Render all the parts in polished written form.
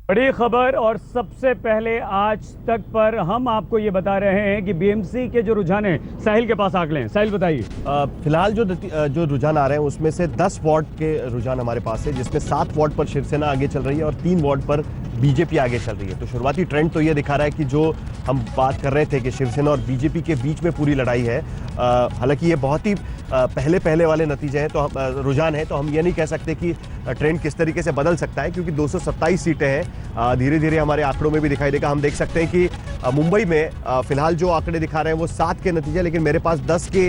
बड़ी खबर और सबसे पहले आज तक पर हम आपको ये बता रहे हैं कि बीएमसी के जो रुझान है साहिल के पास आंकड़े हैं। साहिल बताइए। फिलहाल जो रुझान आ रहे हैं उसमें से 10 वार्ड के रुझान हमारे पास है, जिसमें 7 वार्ड पर शिवसेना आगे चल रही है और 3 वार्ड पर बीजेपी आगे चल रही है। तो शुरुआती ट्रेंड तो ये दिखा रहा है कि जो हम बात कर रहे थे कि शिवसेना और बीजेपी के बीच में पूरी लड़ाई है, हालांकि ये बहुत ही पहले वाले नतीजे हैं, तो रुझान है, तो हम ये नहीं कह सकते कि ट्रेंड किस तरीके से बदल सकता है, क्योंकि 227 सीटें हैं। धीरे धीरे हमारे आंकड़ों में भी दिखाई देगा। हम देख सकते हैं कि मुंबई में फिलहाल जो आंकड़े दिखा रहे हैं वो 7 के नतीजे, लेकिन मेरे पास 10 के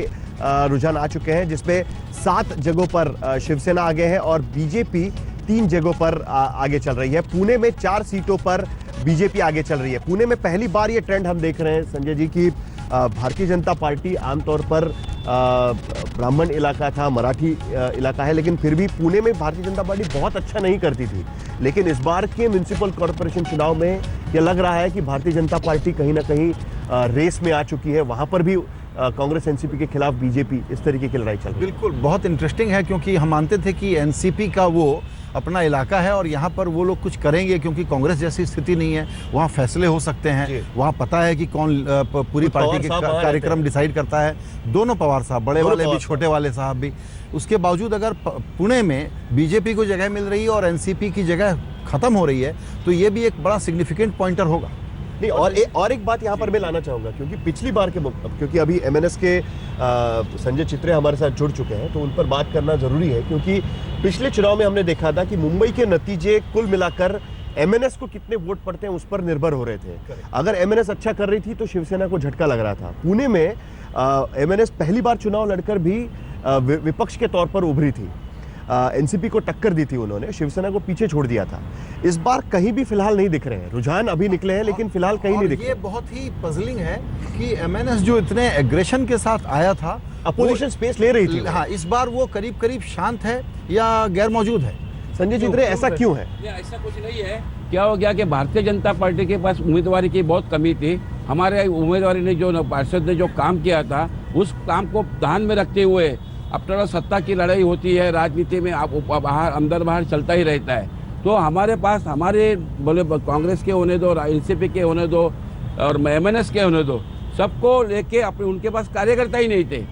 रुझान आ चुके हैं, जिसमें 7 जगहों पर शिवसेना आगे है और बीजेपी 3 जगहों पर आगे चल रही है। पुणे में 4 सीटों पर बीजेपी आगे चल रही है। पुणे में पहली बार ये ट्रेंड हम देख रहे हैं संजय जी की भारतीय जनता पार्टी आमतौर पर ब्राह्मण इलाका था, मराठी इलाका है, लेकिन फिर भी पुणे में भारतीय जनता पार्टी बहुत अच्छा नहीं करती थी। लेकिन इस बार के म्युनिसिपल कॉर्पोरेशन चुनाव में यह लग रहा है कि भारतीय जनता पार्टी कहीं ना कहीं रेस में आ चुकी है। वहां पर भी कांग्रेस एनसीपी के खिलाफ बीजेपी इस तरीके की लड़ाई चल रही है। बिल्कुल, बहुत इंटरेस्टिंग है, क्योंकि हम मानते थे कि एनसीपी का वो अपना इलाका है और यहाँ पर वो लोग कुछ करेंगे, क्योंकि कांग्रेस जैसी स्थिति नहीं है। वहाँ फैसले हो सकते हैं, वहाँ पता है कि कौन पूरी पार्टी के कार्यक्रम डिसाइड करता है। दोनों पवार साहब, बड़े वाले भी, छोटे वाले साहब भी। उसके बावजूद अगर पुणे में बीजेपी को जगह मिल रही है और एनसीपी की जगह खत्म हो रही है, तो ये भी एक बड़ा सिग्निफिकेंट पॉइंटर होगा। नहीं, और एक बात यहाँ पर मैं लाना चाहूंगा, क्योंकि पिछली बार के क्योंकि अभी एमएनएस के संजय चित्रे हमारे साथ जुड़ चुके हैं, तो उन पर बात करना जरूरी है, क्योंकि पिछले चुनाव में हमने देखा था कि मुंबई के नतीजे कुल मिलाकर एमएनएस को कितने वोट पड़ते हैं उस पर निर्भर हो रहे थे। अगर एमएनएस अच्छा कर रही थी तो शिवसेना को झटका लग रहा था। पुणे में एमएनएस पहली बार चुनाव लड़कर भी विपक्ष के तौर पर उभरी थी। एनसीपी को टक्कर दी थी उन्होंने, शिवसेना को पीछे छोड़ दिया था। इस बार कहीं भी फिलहाल नहीं दिख रहे हैं। रुझान अभी निकले हैं, लेकिन फिलहाल कहीं नहीं दिख रहे। ये बहुत ही पजलिंग है कि एमएनएस जो इतने एग्रेशन के साथ आया था, अपोजिशन स्पेस ले रही थी। हाँ, इस बार वो करीब करीब शांत है या गैर मौजूद है। संजय चित्रे, ऐसा क्यों है? ऐसा कुछ नहीं है। क्या हो गया कि भारतीय जनता पार्टी के पास उम्मीदवारी की बहुत कमी थी। हमारे उम्मीदवारी ने, जो पार्षद ने जो काम किया था, उस काम को ध्यान में रखते हुए अपना सत्ता की लड़ाई होती है, राजनीति में बाहर अंदर बाहर चलता ही रहता है। तो हमारे पास, हमारे बोले कांग्रेस के होने दो, एनसीपी के होने दो और एमएनएस के होने दो, सबको लेके अपने, उनके पास कार्यकर्ता ही नहीं थे।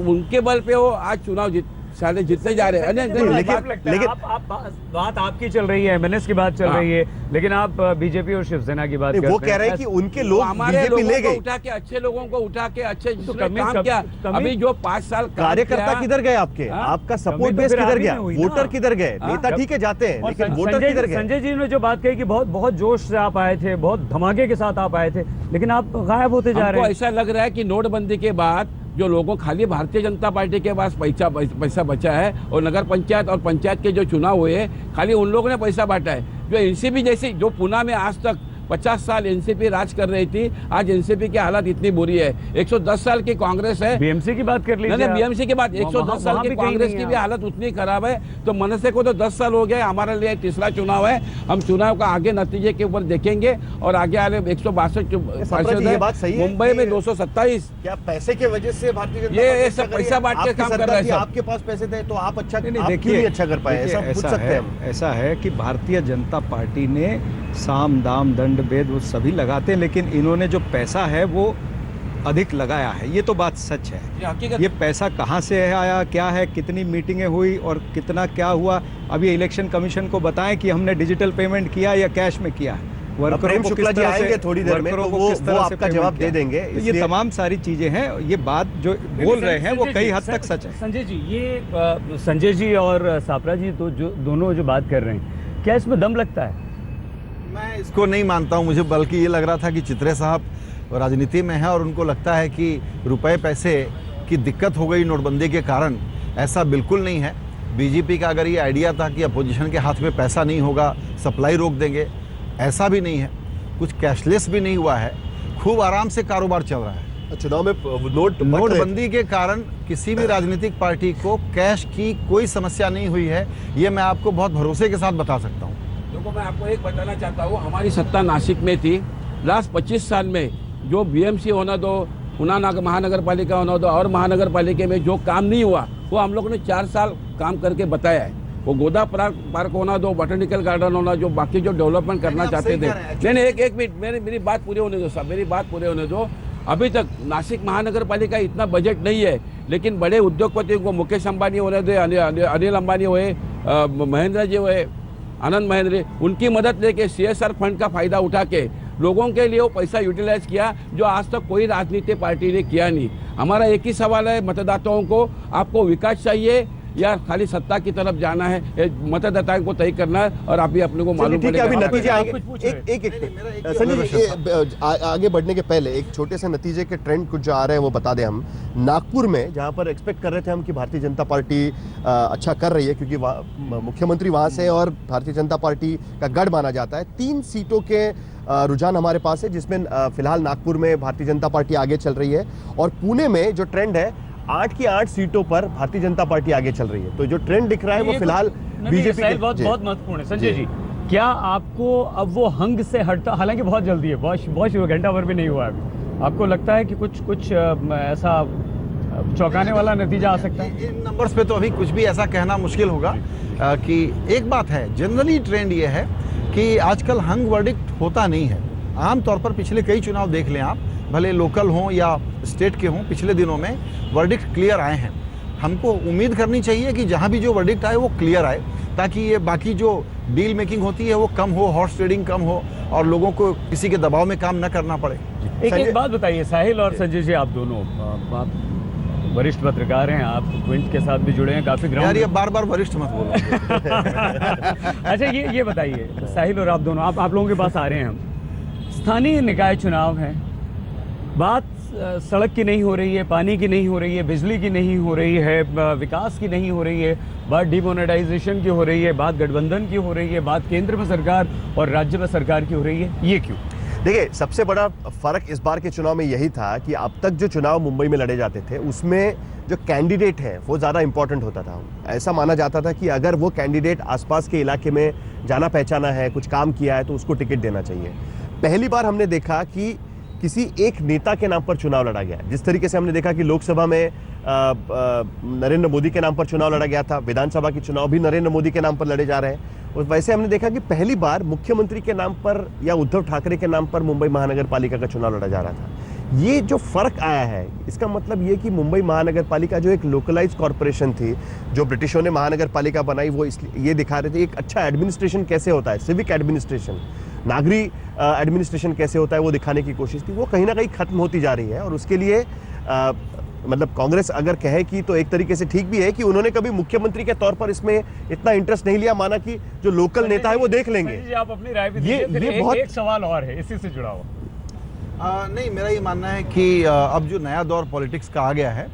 उनके बल पे वो आज चुनाव साले जीतते जा रहे हैं। लेकिन आप बात आपकी चल रही है, एमएनएस की बात चल रही है, लेकिन आप बीजेपी और शिवसेना की बात कर रहे हैं। वो कह रहे हैं कि उनके लोग बीजेपी ले गए, उठा के अच्छे लोगों को उठा के अच्छे काम किया। अभी जो 5 साल कार्यकर्ता किधर गए आपके? आपका सपोर्ट बेस किधर गया? वोटर किधर गए? नेता ठीक है जाते हैं, लेकिन वोटर किधर गए? संजय जी ने जो बात कही कि बहुत जोश से आप आए थे, बहुत धमाके के साथ आप आए थे, लेकिन आप गायब होते जा रहे हैं। ऐसा लग रहा है कि नोटबंदी के बाद जो लोगों, खाली भारतीय जनता पार्टी के पास पैसा बचा है और नगर पंचायत और पंचायत के जो चुनाव हुए खाली उन लोगों ने पैसा बांटा है। जो एनसीपी जैसी, जो पुणे में आज तक 50 साल एनसीपी राज कर रही थी, आज एनसीपी की हालत इतनी बुरी है। 110 साल की कांग्रेस है। बीएमसी की बात कर लीजिए। नहीं, बीएमसी के बाद 110 साल की कांग्रेस की भी हालत उतनी खराब है। तो मनसे को तो 10 साल हो गए। हमारे लिए तीसरा चुनाव है। हम चुनाव का आगे नतीजे के ऊपर देखेंगे और आगे आने 162 पार्षद है। मुंबई में 227। क्या पैसे की वजह से भारतीय जनता ये सब पैसा बांट के काम कर रहे हैं? आपके पास पैसे थे तो आप अच्छा नहीं अच्छा कर पाए? ऐसा है कि भारतीय जनता पार्टी ने साम दाम दंड भेद वो सभी लगाते हैं, लेकिन इन्होंने जो पैसा है वो अधिक लगाया है। ये तो बात सच है। ये पैसा कहाँ से आया, क्या है, कितनी मीटिंगें हुई और कितना क्या हुआ, अभी इलेक्शन कमीशन को बताएं कि हमने डिजिटल पेमेंट किया या कैश में किया है। वर्करों को किस तरह से, थोड़ी देर में तो वो आपका जवाब दे देंगे। तो ये तमाम सारी चीजें हैं। ये बात जो बोल रहे हैं वो कई हद तक सच है। संजय जी, ये संजय जी और सापरा जी तो दोनों जो बात कर रहे हैं, क्या इसमें दम लगता है? मैं इसको नहीं मानता हूं। मुझे बल्कि ये लग रहा था कि चित्रे साहब राजनीति में है और उनको लगता है कि रुपए पैसे की दिक्कत हो गई नोटबंदी के कारण। ऐसा बिल्कुल नहीं है। बीजेपी का अगर ये आइडिया था कि अपोजिशन के हाथ में पैसा नहीं होगा, सप्लाई रोक देंगे, ऐसा भी नहीं है। कुछ कैशलेस भी नहीं हुआ है। खूब आराम से कारोबार चल रहा है। चुनाव में नोटबंदी के कारण किसी भी राजनीतिक पार्टी को कैश की कोई समस्या नहीं हुई है। ये मैं आपको बहुत भरोसे के साथ बता सकता हूँ। देखो, मैं आपको एक बताना चाहता हूँ। हमारी सत्ता नासिक में थी। लास्ट 25 साल में जो बीएमसी होना दो, पुणे महानगर पालिका होना दो और महानगर पालिका में जो काम नहीं हुआ, वो हम लोगों ने 4 साल काम करके बताया है। वो गोदा पार्क होना दो, बॉटनिकल गार्डन होना, जो बाकी जो डेवलपमेंट करना चाहते थे। नहीं, एक मिनट, मेरी बात पूरी होने दो साहब, मेरी बात पूरी होने दो। अभी तक नासिक महानगर पालिका इतना बजट नहीं है, लेकिन बड़े उद्योगपतियों को, मुकेश अंबानी होने दे, अनिल अंबानी हुए, महेंद्र जी हुए, आनंद महेंद्र, उनकी मदद लेके CSR फंड का फायदा उठा के लोगों के लिए वो पैसा यूटिलाइज किया, जो आज तक कोई राजनीतिक पार्टी ने किया नहीं। हमारा एक ही सवाल है मतदाताओं को, आपको विकास चाहिए या खाली सत्ता की तरफ जाना है, मतदाताओं को तय करना है, और अभी अपने को मालूम ठीक है, अभी नतीजे आएंगे। एक संजय जी, आगे बढ़ने के पहले एक छोटे से नतीजे के ट्रेंड कुछ जो आ रहे हैं वो बता दें हम। नागपुर में जहां पर एक्सपेक्ट कर रहे थे हम कि भारतीय जनता पार्टी अच्छा कर रही है, क्योंकि मुख्यमंत्री वहां से और भारतीय जनता पार्टी का गढ़ माना जाता है, 3 सीटों के रुझान हमारे पास है, जिसमें फिलहाल नागपुर में भारतीय जनता पार्टी आगे चल रही है, और पुणे में जो ट्रेंड है 8 की 8 सीटों पर भारतीय जनता पार्टी आगे चल रही है। तो जो ट्रेंड दिख रहा है वो फिलहाल बीजेपी के बहुत महत्वपूर्ण है। संजय जी, क्या आपको अब वो हंग से हटता, हालांकि बहुत जल्दी है, बहुत घंटा भर भी नहीं हुआ अभी, आपको लगता है कि कुछ ऐसा चौंकाने वाला नतीजा आ सकता है? इन नंबर्स पे तो अभी कुछ भी ऐसा कहना मुश्किल होगा। कि एक बात है, जनरली ट्रेंड ये है कि आजकल हंग वर्डिक्ट होता नहीं है। आमतौर पर पिछले कई चुनाव देख लें आप, भले लोकल हों या स्टेट के हों, पिछले दिनों में वर्डिक्ट क्लियर आए हैं। हमको उम्मीद करनी चाहिए कि जहां भी जो वर्डिक्ट आए वो क्लियर आए, ताकि ये बाकी जो डील मेकिंग होती है वो कम हो, हॉर्स ट्रेडिंग कम हो, और लोगों को किसी के दबाव में काम न करना पड़े। एक बात बताइए, साहिल और संजय जी, आप दोनों आप वरिष्ठ पत्रकार हैं, आप क्विंट के साथ भी जुड़े हैं काफी ग्राउंड। यार ये बार-बार वरिष्ठ मत बोलो। अच्छा, ये बताइए साहिल और आप दोनों, आप लोगों के पास आ रहे हैं हम, स्थानीय निकाय चुनाव है, बात सड़क की नहीं हो रही है, पानी की नहीं हो रही है, बिजली की नहीं हो रही है, विकास की नहीं हो रही है, बात डिमोनेटाइजेशन की हो रही है, बात गठबंधन की हो रही है, बात केंद्र में सरकार और राज्य में सरकार की हो रही है, ये क्यों? देखिए, सबसे बड़ा फर्क इस बार के चुनाव में यही था कि अब तक जो चुनाव मुंबई में लड़े जाते थे उसमें जो कैंडिडेट है वो ज़्यादा इंपॉर्टेंट होता था। ऐसा माना जाता था कि अगर वो कैंडिडेट आसपास के इलाके में जाना पहचाना है, कुछ काम किया है, तो उसको टिकट देना चाहिए। पहली बार हमने देखा कि किसी एक नेता के नाम पर चुनाव लड़ा गया। जिस तरीके से हमने देखा कि लोकसभा में नरेंद्र मोदी के नाम पर चुनाव लड़ा गया था, विधानसभा के चुनाव भी नरेंद्र मोदी के नाम पर लड़े जा रहे हैं, और वैसे हमने देखा कि पहली बार मुख्यमंत्री के नाम पर या उद्धव ठाकरे के नाम पर मुंबई महानगर पालिका का चुनाव लड़ा जा रहा था। ये जो फर्क आया है, इसका मतलब ये कि मुंबई महानगर पालिका जो एक लोकलाइज कॉरपोरेशन थी, जो ब्रिटिशों ने महानगर पालिका बनाई, वो इसलिए ये दिखा रहे थे एक अच्छा एडमिनिस्ट्रेशन कैसे होता है, सिविक एडमिनिस्ट्रेशन, नागरिक एडमिनिस्ट्रेशन कैसे होता है, वो दिखाने की कोशिश थी। वो कहीं ना कहीं खत्म होती जा रही है, और उसके लिए मतलब कांग्रेस अगर कहे कि तो एक तरीके से ठीक भी है कि उन्होंने कभी मुख्यमंत्री के तौर पर इसमें इतना इंटरेस्ट नहीं लिया, माना कि जो लोकल नेता है वो देख लेंगे। आप अपनी राय भी दीजिए। फिर एक सवाल और है इसी से जुड़ा हुआ। नहीं, मेरा ये मानना है कि अब जो नया दौर पॉलिटिक्स का आ गया है,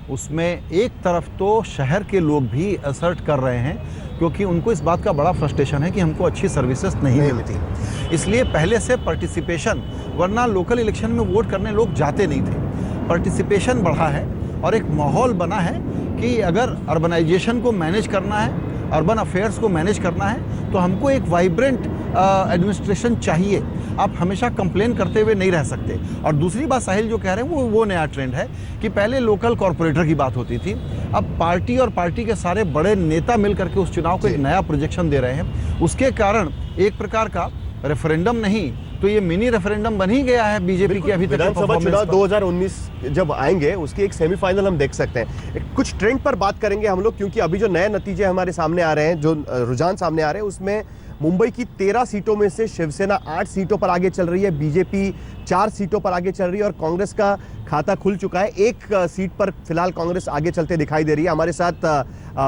उसमें एक तरफ तो शहर के लोग भी असर्ट कर रहे हैं, क्योंकि उनको इस बात का बड़ा फ्रस्ट्रेशन है कि हमको अच्छी सर्विसेज नहीं मिलती। इसलिए पहले से पार्टिसिपेशन, वरना लोकल इलेक्शन में वोट करने लोग जाते नहीं थे, पार्टिसिपेशन बढ़ा है, और एक माहौल बना है कि अगर अर्बनाइजेशन को मैनेज करना है, अर्बन अफेयर्स को मैनेज करना है, तो हमको एक वाइब्रेंट एडमिनिस्ट्रेशन चाहिए। आप हमेशा कंप्लेन करते हुए नहीं रह सकते। और दूसरी बात साहिल जो कह रहे हैं वो नया ट्रेंड है कि पहले लोकल कॉरपोरेटर की बात होती थी, अब पार्टी और पार्टी के सारे बड़े नेता मिल करके उस चुनाव को एक नया प्रोजेक्शन दे रहे हैं। उसके कारण एक प्रकार का रेफरेंडम नहीं तो ये मिनी रेफरेंडम बन ही गया है बीजेपी की अभी तक। विधानसभा चुनाव 2019 जब आएंगे उसकी एक सेमीफाइनल हम देख सकते हैं। कुछ ट्रेंड पर बात करेंगे हम लोग, क्योंकि अभी जो नए नतीजे हमारे सामने आ रहे हैं, जो रुझान सामने आ रहे हैं, उसमें मुंबई की 13 सीटों में से शिवसेना 8 सीटों पर आगे चल रही है, बीजेपी 4 सीटों पर आगे चल रही है, और कांग्रेस का खाता खुल चुका है। एक सीट पर फिलहाल कांग्रेस आगे चलते दिखाई दे रही है। हमारे साथ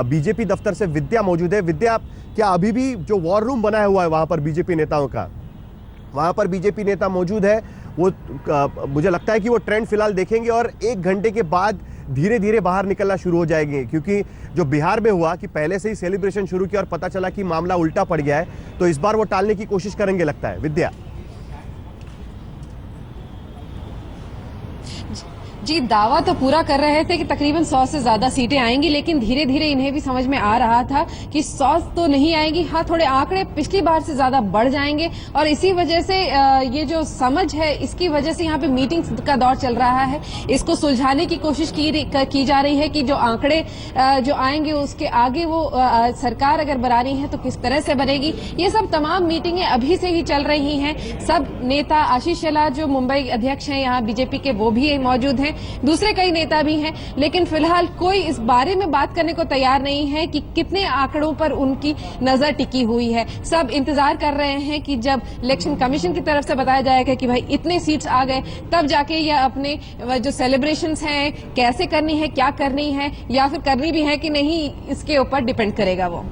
बीजेपी दफ्तर से विद्या मौजूद है। विद्या, क्या अभी भी जो वॉर रूम बना हुआ है वहां पर बीजेपी नेताओं का, वहां पर बीजेपी नेता मौजूद है, वो मुझे लगता है कि वो ट्रेंड फिलहाल देखेंगे और 1 घंटे के बाद धीरे धीरे बाहर निकलना शुरू हो जाएंगे, क्योंकि जो बिहार में हुआ कि पहले से ही सेलिब्रेशन शुरू किया और पता चला कि मामला उल्टा पड़ गया है, तो इस बार वो टालने की कोशिश करेंगे लगता है। विद्या, जी, दावा तो पूरा कर रहे थे कि तकरीबन 100 से ज्यादा सीटें आएंगी, लेकिन धीरे धीरे इन्हें भी समझ में आ रहा था कि 100 तो नहीं आएंगी। हाँ, थोड़े आंकड़े पिछली बार से ज्यादा बढ़ जाएंगे और इसी वजह से ये जो समझ है, इसकी वजह से यहाँ पे मीटिंग्स का दौर चल रहा है। इसको सुलझाने की कोशिश की जा रही है कि जो आंकड़े जो आएंगे उसके आगे वो सरकार अगर बनानी है तो किस तरह से बनेगी। ये सब तमाम मीटिंगें अभी से ही चल रही हैं। सब नेता, आशीष शेलार जो मुंबई अध्यक्ष हैं यहाँ बीजेपी के, वो भी मौजूद हैं, दूसरे कई नेता भी हैं, लेकिन फिलहाल कोई इस बारे में बात करने को तैयार नहीं है कि कितने आंकड़ों पर उनकी नजर टिकी हुई है। सब इंतजार कर रहे हैं कि जब इलेक्शन कमीशन की तरफ से बताया जाएगा कि भाई इतने सीट्स आ गए, तब जाके ये अपने जो सेलिब्रेशंस हैं कैसे करनी है, क्या करनी है, या फिर करनी भी है कि नहीं, इसके ऊपर डिपेंड करेगा वो।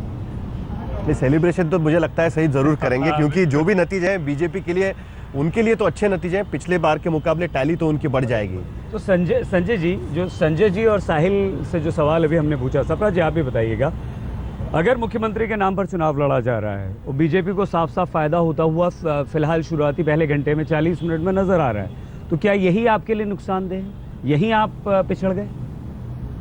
सेलिब्रेशन तो मुझे लगता है सही जरूर करेंगे, क्योंकि जो भी नतीजे हैं बीजेपी के लिए, उनके लिए तो अच्छे नतीजे हैं। पिछले बार के मुकाबले टैली तो उनकी बढ़ जाएगी। तो संजय जी, जो संजय जी और साहिल से जो सवाल अभी हमने पूछा, सपना जी आप भी बताइएगा, अगर मुख्यमंत्री के नाम पर चुनाव लड़ा जा रहा है और बीजेपी को साफ साफ फायदा होता हुआ फिलहाल शुरुआती पहले घंटे में 40 मिनट में नजर आ रहा है, तो क्या यही आपके लिए नुकसानदेह है? यही आप पिछड़ गए?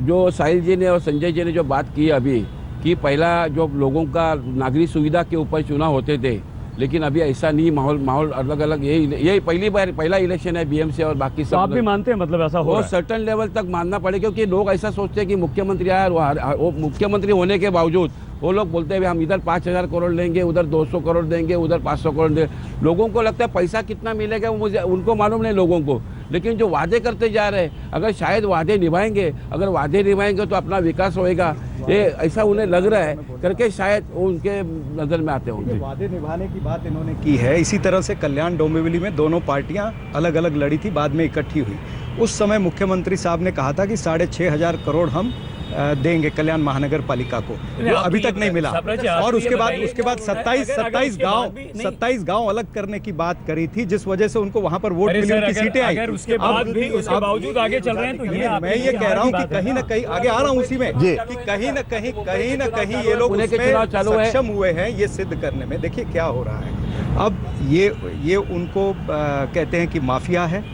जो साहिल जी ने और संजय जी ने जो बात की अभी कि पहला जो लोगों का नागरिक सुविधा के ऊपर चुनाव होते थे, लेकिन अभी ऐसा नहीं, माहौल अलग अलग, यही पहला इलेक्शन है बीएमसी और बाकी सब। तो आप भी मानते हैं मतलब ऐसा हो? सर्टेन लेवल तक मानना पड़ेगा, क्योंकि लोग ऐसा सोचते हैं कि मुख्यमंत्री आया, वो मुख्यमंत्री होने के बावजूद वो लोग बोलते हैं हम इधर 5,000 करोड़ देंगे, उधर 200 करोड़ देंगे, उधर 500 करोड़ देंगे। लोगों को लगता है पैसा कितना मिलेगा वो मुझे उनको मालूम नहीं लोगों को, लेकिन जो वादे करते जा रहे हैं, अगर शायद वादे निभाएंगे, अगर वादे निभाएंगे तो अपना विकास होएगा, ये ऐसा उन्हें लग रहा है करके शायद वो उनके नज़र में आते होंगे। वादे निभाने की बात इन्होंने की है। इसी तरह से कल्याण डोंबिवली में दोनों पार्टियां अलग अलग लड़ी थी, बाद में इकट्ठी हुई। उस समय मुख्यमंत्री साहब ने कहा था कि 6,500 करोड़ हम देंगे कल्याण महानगर पालिका को, वो अभी तक नहीं मिला। और उसके बाद 27 गांव अलग करने की बात करी थी, जिस वजह से उनको वहां पर वोट मिली, उनकी सीटें आई। उसके बावजूद आगे चल रहे हैं, तो मैं ये कह रहा हूँ कि कहीं ना कहीं आगे आ रहा हूँ उसी में, कि कहीं ना कहीं ये लोग सक्षम हुए हैं ये सिद्ध करने में। देखिए क्या हो रहा है अब, ये उनको कहते हैं कि माफिया है,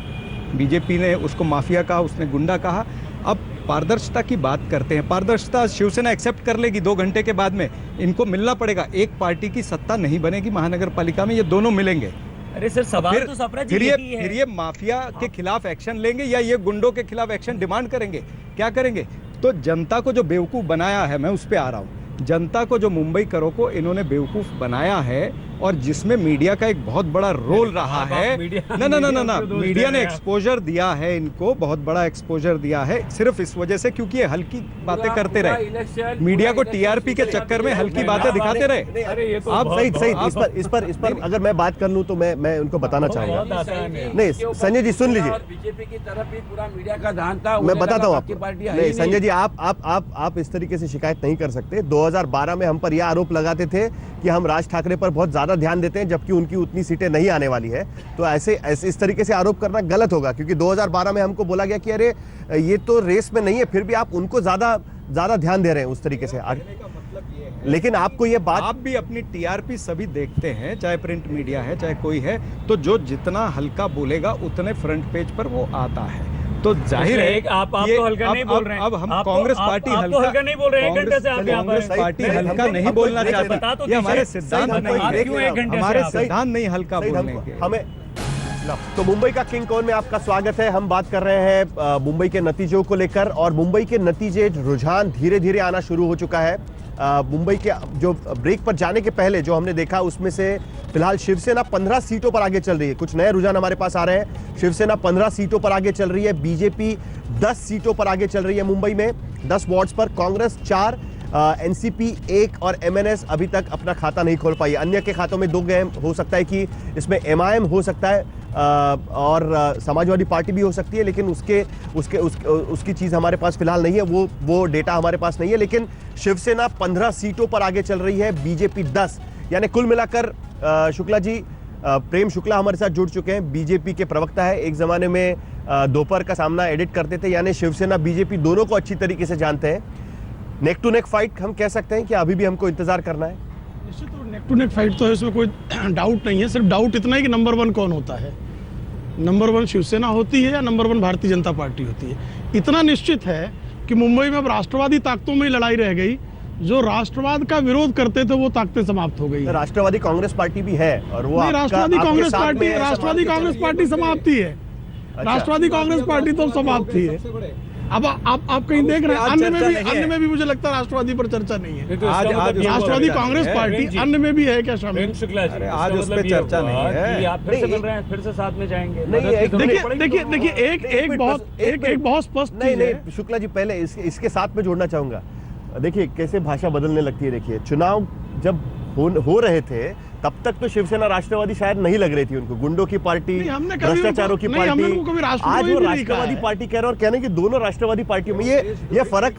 बीजेपी ने उसको माफिया कहा, उसने गुंडा कहा। अब पारदर्शिता की बात करते हैं, पारदर्शिता शिवसेना एक्सेप्ट कर लेगी 2 घंटे के बाद में, इनको मिलना पड़ेगा। एक पार्टी की सत्ता नहीं बनेगी महानगर पालिका में, ये दोनों मिलेंगे। अरे सर, सवाल तो सपना जी फिर ये माफिया के खिलाफ एक्शन लेंगे या ये गुंडों के खिलाफ एक्शन डिमांड करेंगे, क्या करेंगे? तो जनता को जो बेवकूफ़ बनाया है, मैं उस पर आ रहा हूँ, जनता को जो मुंबई करो को इन्होंने बेवकूफ़ बनाया है, और जिसमें मीडिया का एक बहुत बड़ा रोल रहा है। ना मीडिया ने एक्सपोजर दिया है इनको, बहुत बड़ा एक्सपोजर दिया है, सिर्फ इस वजह से क्योंकि ये हल्की बातें करते रहे, मीडिया को टीआरपी के चक्कर में हल्की बातें दिखाते रहे। आप सही इस पर अगर मैं बात कर लूं तो मैं उनको बताना चाहूंगा। नहीं संजय जी सुन लीजिए, बीजेपी की तरफ भी पूरा मीडिया का ध्यान था, मैं बताता हूँ आपको। पार्टी नहीं संजय जी, आप इस तरीके से शिकायत नहीं कर सकते। 2012 में हम पर यह आरोप लगाते थे कि हम राज ठाकरे पर बहुत ज्यादा ध्यान देते हैं, जबकि उनकी उतनी सीटें नहीं आने वाली है। तो ऐसे इस तरीके से आरोप करना गलत होगा, क्योंकि 2012 में हमको बोला गया कि अरे ये तो रेस में नहीं है, फिर भी आप उनको ज्यादा ध्यान दे रहे हैं उस तरीके से। लेकिन आपको ये बात, आप भी अपनी टीआरपी सभी देखते हैं, चाहे प्रिंट मीडिया है चाहे कोई है, तो जो जितना हल्का बोलेगा उतने फ्रंट पेज पर वो आता है। तो जाहिर है आप तो हल्का नहीं बोल रहे हैं। अब हम कांग्रेस पार्टी हल्का नहीं बोल रहे हैं, कांग्रेस पार्टी हल्का नहीं बोलना चाहती, ये हमारे सिद्धांत नहीं, हमारे सिद्धांत नहीं हल्का बोलने के। हमें तो मुंबई का किंग कौन में आपका स्वागत है। हम बात कर रहे हैं मुंबई के नतीजों को लेकर, और मुंबई के नतीजे, रुझान धीरे धीरे आना शुरू हो चुका है। मुंबई के जो ब्रेक पर जाने के पहले जो हमने देखा, उसमें से फिलहाल शिवसेना 15 सीटों पर आगे चल रही है। कुछ नए रुझान हमारे पास आ रहे हैं। शिवसेना 15 सीटों पर आगे चल रही है, बीजेपी 10 सीटों पर आगे चल रही है मुंबई में, 10 वार्ड्स पर। कांग्रेस 4, एनसीपी 1 और एमएनएस अभी तक अपना खाता नहीं खोल पाई। अन्य के खातों में 2 गए, हो सकता है कि इसमें एमआईएम हो सकता है और समाजवादी पार्टी भी हो सकती है, लेकिन उसकी चीज़ हमारे पास फिलहाल नहीं है, वो डेटा हमारे पास नहीं है। लेकिन शिवसेना 15 सीटों पर आगे चल रही है, बीजेपी 10, यानी कुल मिलाकर शुक्ला जी, प्रेम शुक्ला हमारे साथ जुड़ चुके हैं, बीजेपी के प्रवक्ता है, एक ज़माने में दोपहर का सामना एडिट करते थे, यानी शिवसेना बीजेपी दोनों को अच्छी तरीके से जानते हैं। नेक टू नेक फाइट हम कह सकते हैं कि अभी भी हमको इंतजार करना है? निश्चित नेक टू नेक फाइट तो है, इसमें कोई डाउट नहीं है। सिर्फ डाउट इतना है कि नंबर 1 कौन होता है। नंबर 1 शिवसेना होती है या नंबर 1 भारतीय जनता पार्टी होती है। इतना निश्चित है कि मुंबई में अब राष्ट्रवादी ताकतों में ही लड़ाई रह गई। जो राष्ट्रवाद का विरोध करते थे वो ताकतें समाप्त हो गई। राष्ट्रवादी कांग्रेस पार्टी भी है और वो राष्ट्रवादी कांग्रेस पार्टी समाप्त ही है। राष्ट्रवादी कांग्रेस पार्टी तो समाप्त ही है। अब आप कहीं देख रहे हैं अन्य में भी मुझे लगता है राष्ट्रवादी पर चर्चा नहीं है। आज राष्ट्रवादी कांग्रेस पार्टी अन्य में भी है क्या शामिल? अरे आज उस पर चर्चा नहीं है। आप फिर से मिल रहे हैं, फिर से साथ में जाएंगे। देखिए एक बहुत स्पष्ट नहीं शुक्ला जी, पहले इसके साथ में जोड़ना चाहूंगा। देखिए कैसे भाषा बदलने लगती है। देखिए चुनाव जब हो रहे थे तब तक तो शिवसेना राष्ट्रवादी शायद नहीं लग रही थी उनको, गुंडों की पार्टी, भ्रष्टाचारों की पार्टी। आज वो राष्ट्रवादी पार्टी कह रहे और कहने की दोनों राष्ट्रवादी पार्टियों में ये फर्क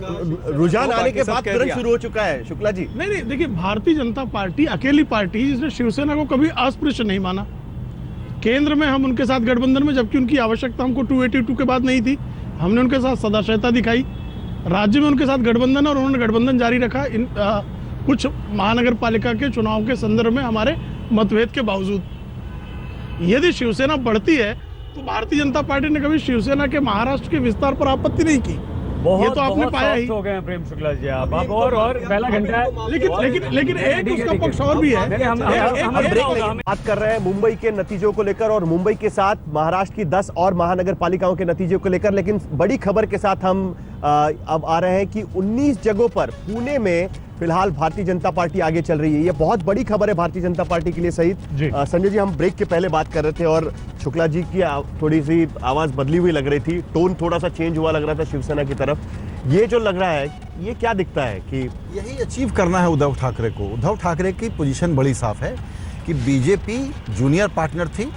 रुझान आने के बाद तुरंत शुरू हो चुका है। शुक्ला जी नहीं, देखिए भारतीय जनता पार्टी अकेली पार्टी जिसने शिवसेना को कभी अस्पृश्य नहीं माना। केंद्र में हम उनके साथ गठबंधन में, जबकि उनकी आवश्यकता हमको 282 के बाद नहीं थी, हमने उनके साथ सदाशयता दिखाई। राज्य में उनके साथ गठबंधन और उन्होंने गठबंधन जारी रखा कुछ महानगर पालिका के चुनाव के संदर्भ में हमारे मतभेद के बावजूद। यदि शिवसेना बढ़ती है तो भारतीय जनता पार्टी ने कभी शिवसेना के महाराष्ट्र के विस्तार पर आपत्ति नहीं की। ये तो आपने पाया ही। हो गए हैं प्रेम शुक्ला जी आप और पहला घंटा है। लेकिन एक उसका पक्ष और भी है। हम बात कर रहे हैं मुंबई के नतीजों को लेकर और मुंबई के साथ महाराष्ट्र की 10 और महानगर पालिकाओं के नतीजों को लेकर, लेकिन बड़ी खबर के साथ हम अब आ रहे हैं कि 19 जगहों पर पुणे में फिलहाल भारतीय जनता पार्टी आगे चल रही है। ये बहुत बड़ी खबर है भारतीय जनता पार्टी के लिए सहित। संजय जी, हम ब्रेक के पहले बात कर रहे थे और शुक्ला जी की थोड़ी सी आवाज बदली हुई लग रही थी, टोन थोड़ा सा चेंज हुआ लग रहा था शिवसेना की तरफ। ये जो लग रहा है, ये क्या दिखता है कि यही अचीव करना है उद्धव ठाकरे को। उद्धव ठाकरे की पोजीशन बड़ी साफ है कि बीजेपी जूनियर पार्टनर थी,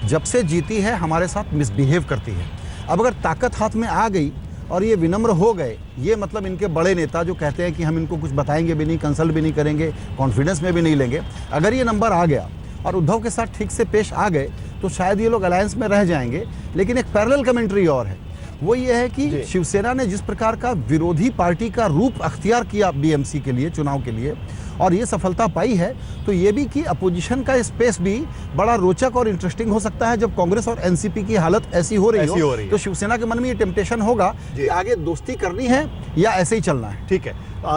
जब से जीती है हमारे साथ मिसबिहेव करती है। अब अगर ताकत हाथ में आ गई और ये विनम्र हो गए, ये मतलब इनके बड़े नेता जो कहते हैं कि हम इनको कुछ बताएंगे भी नहीं, कंसल्ट भी नहीं करेंगे, कॉन्फिडेंस में भी नहीं लेंगे, अगर ये नंबर आ गया और उद्धव के साथ ठीक से पेश आ गए तो शायद ये लोग अलायंस में रह जाएंगे। लेकिन एक पैरेलल कमेंट्री और है, वो ये है कि शिवसेना ने जिस प्रकार का विरोधी पार्टी का रूप अख्तियार किया बीएमसी के लिए, चुनाव के लिए, और ये सफलता पाई है, तो ये भी कि अपोजिशन का स्पेस भी बड़ा रोचक और इंटरेस्टिंग हो सकता है। जब कांग्रेस और एनसीपी की हालत ऐसी हो रही हो तो शिवसेना के मन में ये टेम्पटेशन होगा कि आगे दोस्ती करनी है या ऐसे ही चलना है। ठीक है,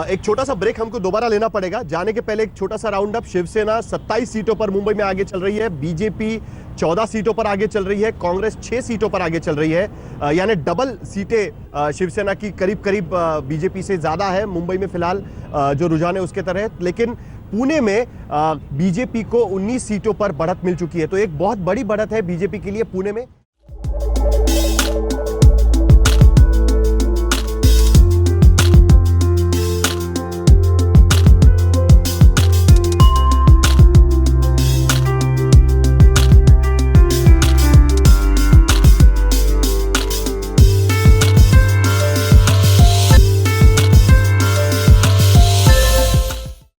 एक छोटा सा ब्रेक हमको दोबारा लेना पड़ेगा। जाने के पहले एक छोटा सा राउंड अप। शिवसेना 27 सीटों पर मुंबई में आगे चल रही है, बीजेपी 14 सीटों पर आगे चल रही है, कांग्रेस 6 सीटों पर आगे चल रही है, यानी डबल सीटें शिवसेना की करीब बीजेपी से ज्यादा है मुंबई में फिलहाल जो रुझान है उसके तहत। लेकिन पुणे में बीजेपी को 19 सीटों पर बढ़त मिल चुकी है, तो एक बहुत बड़ी बढ़त है बीजेपी के लिए पुणे में।